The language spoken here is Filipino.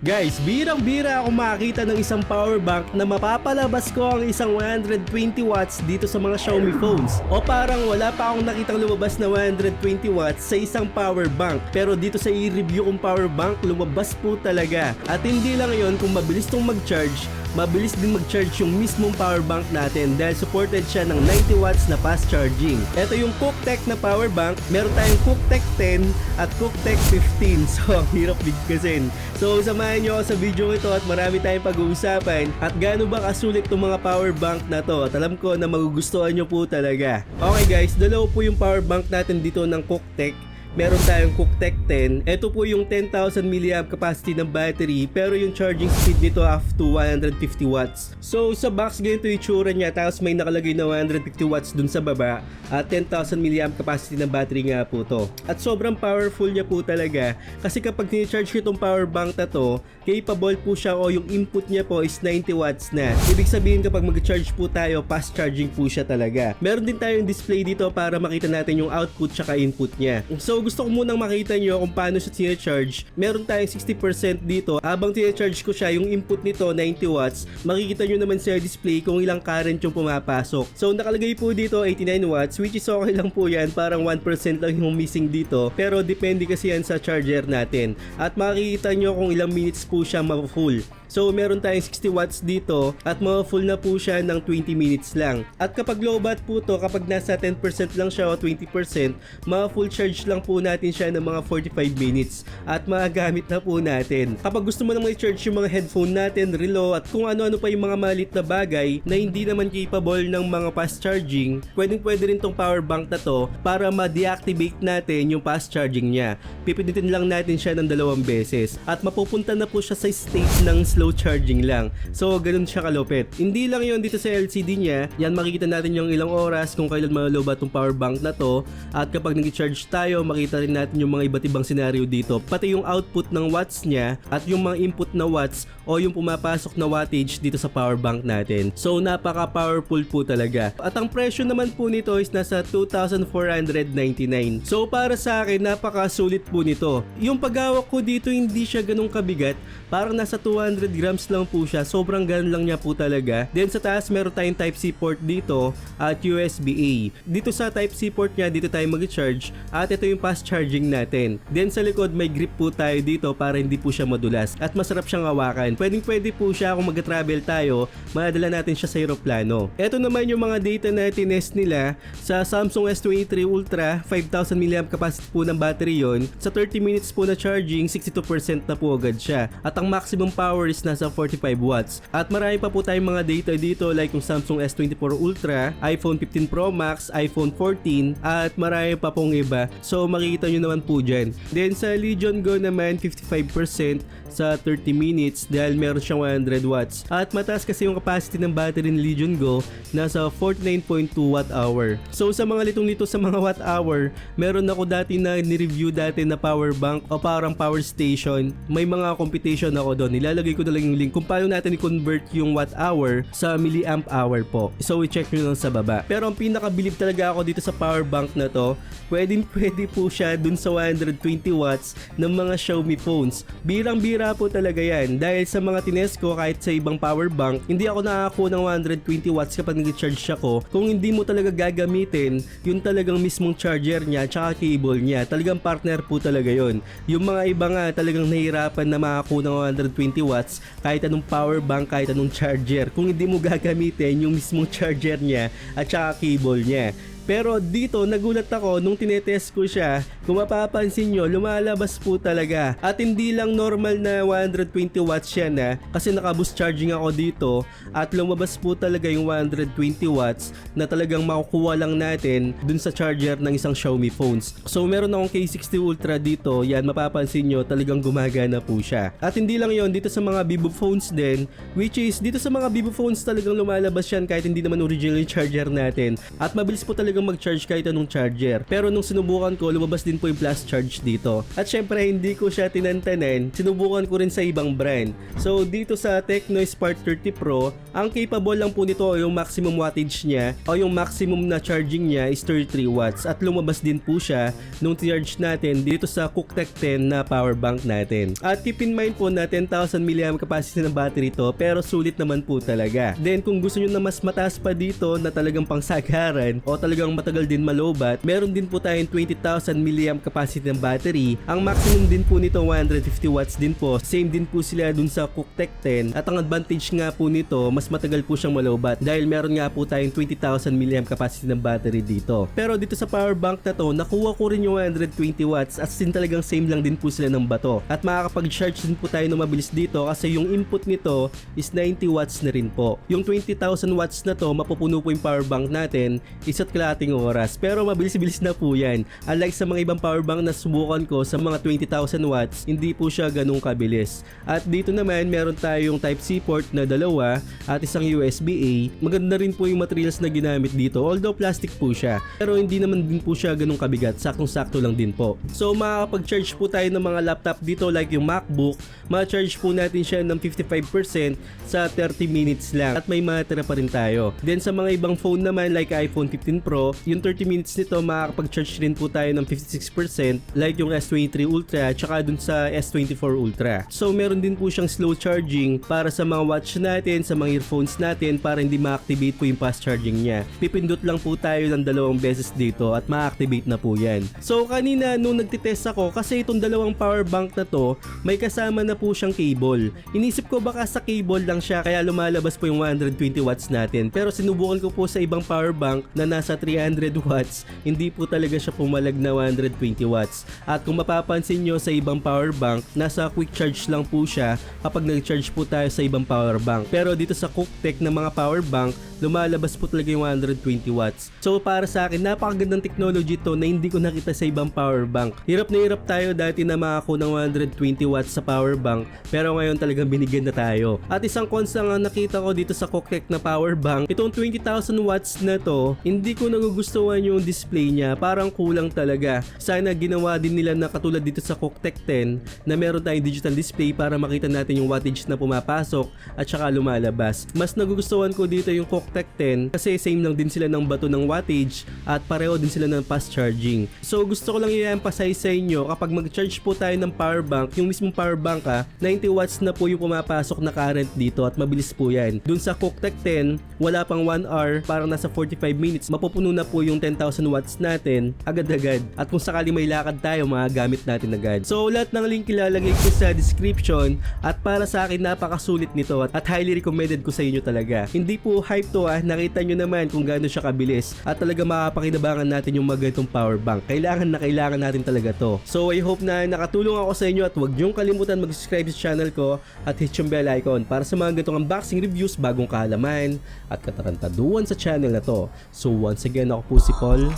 Guys, birang-bira ako makakita ng isang power bank na mapapalabas ko ang isang 120 watts dito sa mga Xiaomi phones. O parang wala pa akong nakitang lumabas na 120 watts sa isang power bank. Pero dito sa i-review kong power bank, lumabas po talaga. At hindi lang yon, kung mabilis tong mag-charge, mabilis din mag-charge yung mismong power bank natin dahil supported siya ng 90 watts na fast charging. Ito yung Cooktech na power bank. Meron tayong Cooktech 10 at Cooktech 15. So, ang hirap bigkasin. So, samahan nyo ako sa video ito at marami tayong pag-uusapan at gaano ba kasulit itong mga power bank na to. At alam ko na magugustuhan nyo po talaga. Okay guys, dalawa po yung power bank natin dito ng Cooktech. Meron tayong Cooktech 10. Ito po yung 10,000 mAh capacity ng battery pero yung charging speed nito up to 150 watts. So sa box ganito yung itsura niya, tapos may nakalagay na 150 watts dun sa baba at 10,000 mAh capacity ng battery nga po to. At sobrang powerful niya po talaga kasi kapag ni-charge ko itong power bank na to, capable po siya o yung input niya po is 90 watts na. Ibig sabihin kapag mag-charge po tayo, fast charging po siya talaga. Meron din tayong display dito para makita natin yung output tsaka input niya. So gusto ko munang makita nyo kung paano siya tina-charge. Meron tayong 60% dito. Habang tina-charge ko siya, yung input nito 90 watts, makikita nyo naman sa display kung ilang current yung pumapasok. So nakalagay po dito 89 watts, which is okay lang po yan. Parang 1% lang yung missing dito. Pero depende kasi yan sa charger natin. At makikita nyo kung ilang minutes po siya ma-full. So meron tayong 60 watts dito at ma-full na po siya ng 20 minutes lang. At kapag low bat po to, kapag nasa 10% lang siya o 20%, ma-full charge lang po natin siya ng mga 45 minutes at magagamit na po natin. Kapag gusto mo naman i-charge yung mga headphone natin, relo at kung ano-ano pa yung mga malit na bagay na hindi naman capable ng mga fast charging, pwede rin tong power bank na to para ma-deactivate natin yung fast charging niya. Pipindutin lang natin siya ng 2 beses at mapupunta na po siya sa state ng slow charging lang. So, ganun siya kalupit. Hindi lang yon dito sa LCD niya. Yan, makikita natin yung ilang oras kung kailan malolobat tong power bank na to. At kapag nag-charge tayo, makita rin natin yung mga iba't ibang scenario dito. Pati yung output ng watts niya at yung mga input na watts o yung pumapasok na wattage dito sa power bank natin. So, napaka-powerful po talaga. At ang presyo naman po nito is nasa 2,499. So, para sa akin, napaka-sulit po nito. Yung paghawak ko dito, hindi siya ganun kabigat. Parang nasa 200 grams lang po siya. Sobrang ganun lang niya po talaga. Then sa taas meron tayong Type-C port dito at USB-A. Dito sa Type-C port niya, dito tayo mag-charge at ito yung fast charging natin. Then sa likod may grip po tayo dito para hindi po siya madulas at masarap siyang hawakan. Pwede po siya kung mag-travel tayo, madala natin siya sa aeroplano. Ito naman yung mga data na tinest nila sa Samsung S23 Ultra, 5,000 mAh capacity po ng battery yon. Sa 30 minutes po na charging, 62% na po agad siya. At ang maximum power is nasa 45 watts. At marami pa po tayong mga data dito like yung Samsung S24 Ultra, iPhone 15 Pro Max, iPhone 14 at marami pa pong iba. So makikita nyo naman po dyan. Then sa Legion Go naman 55% sa 30 minutes dahil meron siyang 100 watts. At mataas kasi yung capacity ng battery ng Legion Go, nasa 49.2 watt hour. So sa mga litong-lito sa mga watt hour, meron ako dati na ni-review dati na power bank o parang power station. May mga computation ako doon. Nilalagay ko na lang yung link kung paano natin i-convert yung watt hour sa milliamp hour po. So i-check nyo lang sa baba. Pero ang pinakabilib talaga ako dito sa power bank na to, pwede po siya dun sa 120 watts ng mga Xiaomi phones. Birang-bira po talaga yan. Dahil sa mga tinest ko kahit sa ibang power bank, hindi ako nakakakuha ng 120 watts kapag nag-charge ako. Kung hindi mo talaga gagamitin yung talagang mismong charger niya tsaka cable niya. Talagang partner po talaga yon. Yung mga iba nga talagang nahihirapan na makakuha ng 120 watts kahit anong power bank, kahit anong charger. Kung hindi mo gagamitin yung mismong charger niya at tsaka cable niya. Pero dito nagulat ako nung tinetest ko siya. Kung mapapansin nyo, lumalabas po talaga. At hindi lang normal na 120 watts siya na kasi naka-boost charging ako dito at lumabas po talaga yung 120 watts na talagang makukuha lang natin dun sa charger ng isang Xiaomi phones. So meron akong K60 Ultra dito. Yan, mapapansin nyo, talagang gumagana po siya. At hindi lang yon dito sa mga Vivo phones din, which is dito sa mga Vivo phones talagang lumalabas yan kahit hindi naman original yung charger natin. At mabilis po talaga talagang mag-charge kahit anong charger. Pero nung sinubukan ko, lumabas din po yung flash charge dito. At syempre hindi ko siya tinantanan, sinubukan ko rin sa ibang brand. So dito sa Tecno Spark 30 Pro, ang capable lang po nito yung maximum wattage niya o yung maximum na charging niya is 33 watts at lumabas din po siya nung charge natin dito sa Cooktech 10 na power bank natin. At keep in mind po na 10,000 mAh capacity ng battery to, pero sulit naman po talaga. Then kung gusto nyo na mas mataas pa dito na talagang pangsagaran o talagang matagal din malobat, meron din po tayong 20,000 mAh capacity ng battery. Ang maximum din po nito 150 watts din po. Same din po sila dun sa Cooktech 10 at ang advantage nga po nito, mas matagal po siyang malobat dahil meron nga po tayong 20,000 mAh capacity ng battery dito. Pero dito sa power bank na to, nakuha ko rin yung 120 watts as in talagang same lang din po sila ng bato. At makakapag-charge din po tayo ng mabilis dito kasi yung input nito is 90 watts na rin po. Yung 20,000 watts na to, mapupuno po yung power bank natin isa't kalahating oras. Pero mabilis-bilis na po yan. Unlike sa mga ibang power bank na subukan ko sa mga 20,000 watts, hindi po siya ganung kabilis. At dito naman, meron tayong Type-C port na dalawa at isang USB-A. Maganda rin po yung materials na ginamit dito, although plastic po siya. Pero hindi naman din po siya ganung kabigat, saktong-sakto lang din po. So makakapag-charge po tayo ng mga laptop dito like yung MacBook, ma-charge po natin siya ng 55% sa 30 minutes lang at may matira pa rin tayo. Then sa mga ibang phone naman like iPhone 15 Pro, yung 30 minutes nito makakapag-charge rin po tayo ng 56% like yung S23 Ultra tsaka dun sa S24 Ultra. So meron din po siyang slow charging para sa mga watch natin, sa mga earphones natin para hindi ma-activate po yung fast charging niya. Pipindot lang po tayo ng 2 beses dito at ma-activate na po yan. So kanina nung nagtitest ako kasi itong dalawang power bank na to may kasama na po siyang cable. Inisip ko baka sa cable lang siya kaya lumalabas po yung 120 watts natin. Pero sinubukan ko po sa ibang power bank na nasa 300 watts, hindi po talaga siya pumalag na 120 watts. At kung mapapansin nyo sa ibang power bank, nasa quick charge lang po siya kapag nag-charge po tayo sa ibang power bank. Pero dito sa Cooktech na mga power bank, lumalabas po talaga yung 120 watts. So para sa akin, napakagandang technology to na hindi ko nakita sa ibang power bank. Hirap na hirap tayo dati na makako ng 120 watts sa power bank, pero ngayon talagang binigyan na tayo. At isang cons lang ang nakita ko dito sa Cooktech na power bank, itong 20,000 watts na to, hindi ko nagugustuhan yung display niya, parang kulang talaga. Sana ginawa din nila na katulad dito sa Cooktech 10 na meron tayong digital display para makita natin yung wattage na pumapasok at saka lumalabas. Mas nagugustuhan ko dito yung Cooktech 10 kasi same lang din sila ng bato ng wattage at pareho din sila ng fast charging. So gusto ko lang i-emphasize sa inyo, kapag mag-charge po tayo ng power bank, yung mismong power bank 90 watts na po yung pumapasok na current dito at mabilis po yan. Dun sa Cooktech 10, wala pang 1 hour, parang nasa 45 minutes, mapupuno na po yung 10,000 watts natin agad-agad. At kung sakali may lakad tayo, magagamit natin agad. So lahat ng link ilalagay ko sa description at para sa akin napakasulit nito at highly recommended ko sa inyo talaga. Hindi po hype to nakita nyo naman kung gaano siya kabilis at talaga makapakinabangan natin yung mga ganitong power bank. Kailangan natin talaga to. So I hope na nakatulong ako sa inyo at huwag nyong kalimutan mag-subscribe sa channel ko at hit yung bell icon para sa mga ganitong unboxing reviews, bagong kaalaman at katarantaduhan sa channel na to. So once again, ako po si Paul.